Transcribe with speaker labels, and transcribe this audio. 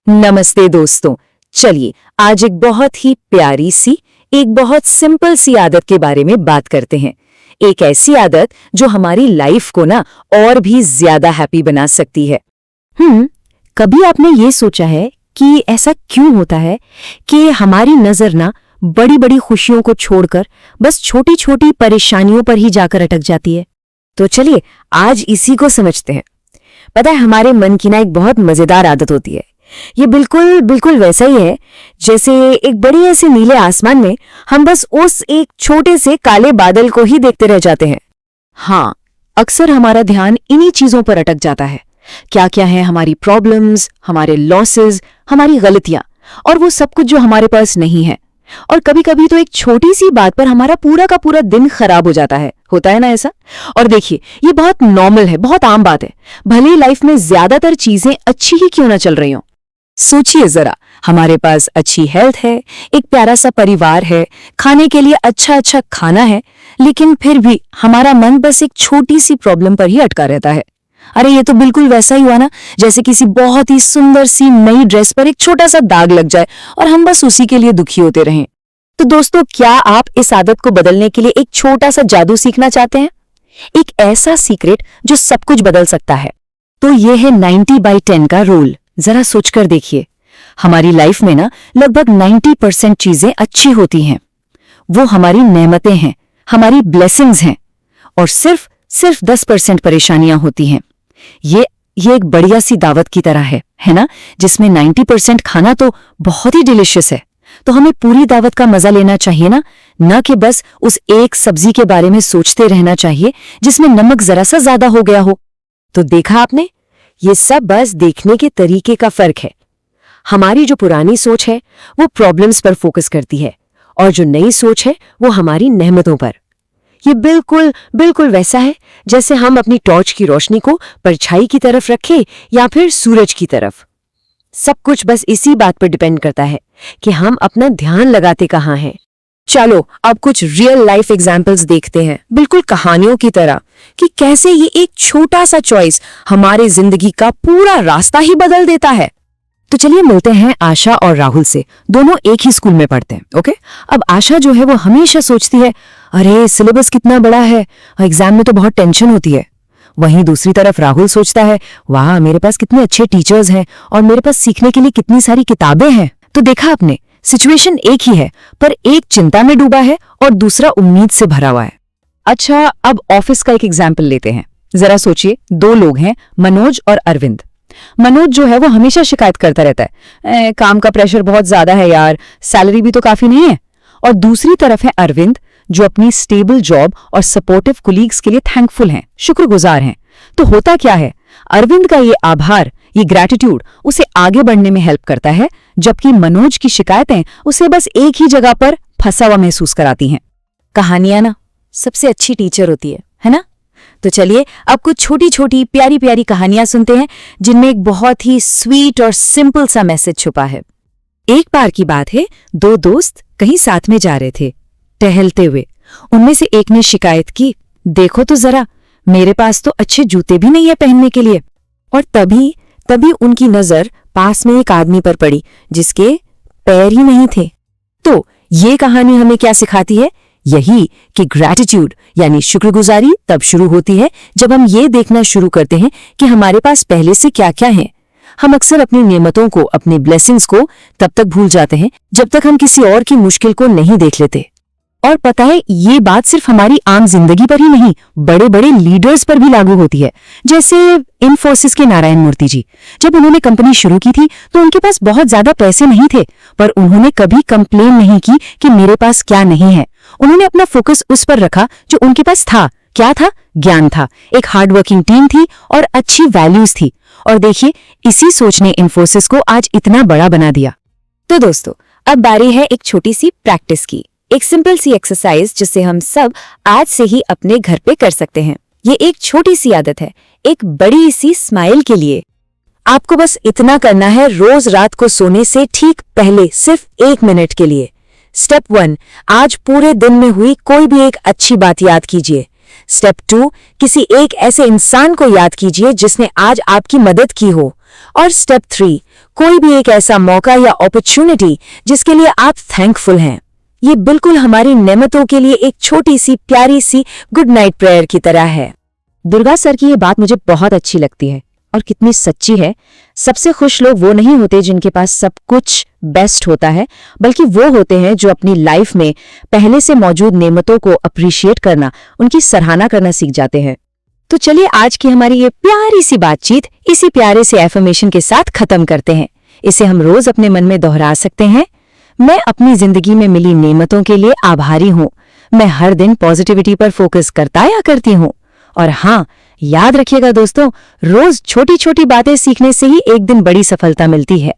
Speaker 1: नमस्ते दोस्तों। चलिए आज एक बहुत ही प्यारी सी, एक बहुत सिंपल सी आदत के बारे में बात करते हैं। एक ऐसी आदत जो हमारी लाइफ को ना और भी ज्यादा हैप्पी बना सकती है।
Speaker 2: कभी आपने ये सोचा है कि ऐसा क्यों होता है कि हमारी नजर ना बड़ी बड़ी खुशियों को छोड़कर बस छोटी छोटी परेशानियों पर ही जाकर अटक जाती है?
Speaker 1: तो चलिए आज इसी को समझते हैं। पता है, हमारे मन की ना एक बहुत मजेदार आदत होती है। ये बिल्कुल बिल्कुल वैसा ही है जैसे एक बड़ी ऐसी नीले आसमान में हम बस उस एक छोटे से काले बादल को ही देखते रह जाते हैं।
Speaker 2: हाँ, अक्सर हमारा ध्यान इन्हीं चीजों पर अटक जाता है। क्या क्या है हमारी प्रॉब्लम्स, हमारे लॉसेस, हमारी गलतियां और वो सब कुछ जो हमारे पास नहीं है। और कभी कभी तो एक छोटी सी बात पर हमारा पूरा का पूरा दिन खराब हो जाता है। होता है ना ऐसा? और देखिए, ये बहुत नॉर्मल है, बहुत आम बात है। भले ही लाइफ में ज्यादातर चीजें अच्छी ही क्यों ना चल रही हों।
Speaker 1: सोचिए जरा, हमारे पास अच्छी हेल्थ है, एक प्यारा सा परिवार है, खाने के लिए अच्छा अच्छा खाना है, लेकिन फिर भी हमारा मन बस एक छोटी सी प्रॉब्लम पर ही अटका रहता है। अरे ये तो बिल्कुल वैसा ही हुआ ना जैसे किसी बहुत ही सुंदर सी नई ड्रेस पर एक छोटा सा दाग लग जाए और हम बस उसी के लिए दुखी होते रहें। तो दोस्तों, क्या आप इस आदत को बदलने के लिए एक छोटा सा जादू सीखना चाहते हैं? एक ऐसा सीक्रेट जो सब कुछ बदल सकता है। तो ये है 90/10 का रूल। जरा सोचकर देखिए, हमारी लाइफ में ना लगभग 90% चीजें अच्छी होती हैं। वो हमारी नेमतें हैं, हमारी ब्लेसिंग्स हैं, और सिर्फ 10% परेशानियां होती हैं। ये एक बढ़िया सी दावत की तरह है ना, जिसमें 90% खाना तो बहुत ही डिलिशियस है। तो हमें पूरी दावत का मजा लेना चाहिए ना कि बस उस एक सब्जी के बारे में सोचते रहना चाहिए जिसमें नमक जरा सा ज्यादा हो गया हो। तो देखा आपने, ये सब बस देखने के तरीके का फर्क है। हमारी जो पुरानी सोच है वो प्रॉब्लम्स पर फोकस करती है, और जो नई सोच है वो हमारी नेमतों पर। ये बिल्कुल बिल्कुल वैसा है जैसे हम अपनी टॉर्च की रोशनी को परछाई की तरफ रखें या फिर सूरज की तरफ। सब कुछ बस इसी बात पर डिपेंड करता है कि हम अपना ध्यान लगाते कहाँ हैं। चलो अब कुछ रियल लाइफ एग्जाम्पल्स देखते हैं, बिल्कुल कहानियों की तरह, कि कैसे ये एक छोटा सा चॉइस हमारे जिंदगी का पूरा रास्ता ही बदल देता है। तो चलिए मिलते हैं आशा और राहुल से। दोनों एक ही स्कूल में पढ़ते हैं। ओके, अब आशा जो है वो हमेशा सोचती है, अरे सिलेबस कितना बड़ा है, एग्जाम में तो बहुत टेंशन होती है। वहीं दूसरी तरफ राहुल सोचता है, वाह मेरे पास कितने अच्छे टीचर्स हैं और मेरे पास सीखने के लिए कितनी सारी किताबें हैं। तो देखा आपने, सिचुएशन एक ही है, पर एक चिंता में डूबा है और दूसरा उम्मीद से भरा हुआ है। अच्छा, अब ऑफिस का एक एग्जाम्पल लेते हैं। जरा सोचिए, दो लोग हैं, मनोज और अरविंद। मनोज जो है वो हमेशा शिकायत करता रहता है, काम का प्रेशर बहुत ज्यादा है यार, सैलरी भी तो काफी नहीं है। और दूसरी तरफ है अरविंद, जो अपनी स्टेबल जॉब और सपोर्टिव कुलीग्स के लिए थैंकफुल हैं, शुक्रगुजार हैं। तो होता क्या है, अरविंद का ये आभार, ये ग्रैटिट्यूड उसे आगे बढ़ने में हेल्प करता है, जबकि मनोज की शिकायतें उसे बस एक ही जगह पर फंसा हुआ महसूस कराती हैं। कहानियां ना सबसे अच्छी टीचर होती है ना? तो चलिए अब कुछ छोटी छोटी प्यारी प्यारी कहानियां सुनते हैं जिनमें एक बहुत ही स्वीट और सिंपल सा मैसेज छुपा है। एक बार की बात है, दो दोस्त कहीं साथ में जा रहे थे। टहलते हुए उनमें से एक ने शिकायत की, देखो तो जरा, मेरे पास तो अच्छे जूते भी नहीं है पहनने के लिए। और तभी उनकी नजर पास में एक आदमी पर पड़ी जिसके पैर ही नहीं थे। तो ये कहानी हमें क्या सिखाती है? यही कि ग्रैटिट्यूड यानी शुक्रगुजारी तब शुरू होती है जब हम ये देखना शुरू करते हैं कि हमारे पास पहले से क्या क्या है। हम अक्सर अपनी नेमतों को, अपने ब्लेसिंग्स को तब तक भूल जाते हैं जब तक हम किसी और की मुश्किल को नहीं देख लेते। और पता है, ये बात सिर्फ हमारी आम जिंदगी पर ही नहीं, बड़े बड़े लीडर्स पर भी लागू होती है। जैसे इन्फोसिस के नारायण मूर्ति जी, जब उन्होंने कंपनी शुरू की थी तो उनके पास बहुत ज्यादा पैसे नहीं थे, पर उन्होंने कभी कंप्लेन नहीं की कि मेरे पास क्या नहीं है। उन्होंने अपना फोकस उस पर रखा जो उनके पास था। क्या था? ज्ञान था, एक हार्ड वर्किंग टीम थी और अच्छी वैल्यूज थी। और देखिए, इसी सोच ने इन्फोसिस को आज इतना बड़ा बना दिया। तो दोस्तों, अब बारी है एक छोटी सी प्रैक्टिस की, एक सिंपल सी एक्सरसाइज जिसे हम सब आज से ही अपने घर पे कर सकते हैं। ये एक छोटी सी आदत है, एक बड़ी सी स्माइल के लिए। आपको बस इतना करना है, रोज रात को सोने से ठीक पहले सिर्फ 1 मिनट के लिए। स्टेप 1, आज पूरे दिन में हुई कोई भी एक अच्छी बात याद कीजिए। स्टेप 2, किसी एक ऐसे इंसान को याद कीजिए जिसने आज आपकी मदद की हो। और स्टेप 3, कोई भी एक ऐसा मौका या अपॉर्चुनिटी जिसके लिए आप थैंकफुल हैं। ये बिल्कुल हमारी नेमतों के लिए एक छोटी सी प्यारी सी गुड नाइट प्रेयर की तरह है।
Speaker 2: दुर्गा सर की ये बात मुझे बहुत अच्छी लगती है और कितनी सच्ची है। सबसे खुश लोग वो नहीं होते जिनके पास सब कुछ बेस्ट होता है, बल्कि वो होते हैं जो अपनी लाइफ में पहले से मौजूद नेमतों को अप्रिशिएट करना, उनकी सराहना करना सीख जाते हैं। तो चलिए आज की हमारी ये प्यारी सी बातचीत इसी प्यारे से एफर्मेशन के साथ खत्म करते हैं। इसे हम रोज अपने मन में दोहरा सकते हैं। मैं अपनी जिंदगी में मिली नेमतों के लिए आभारी हूँ। मैं हर दिन पॉजिटिविटी पर फोकस करता या करती हूँ। और हाँ, याद रखिएगा दोस्तों, रोज छोटी छोटी बातें सीखने से ही एक दिन बड़ी सफलता मिलती है।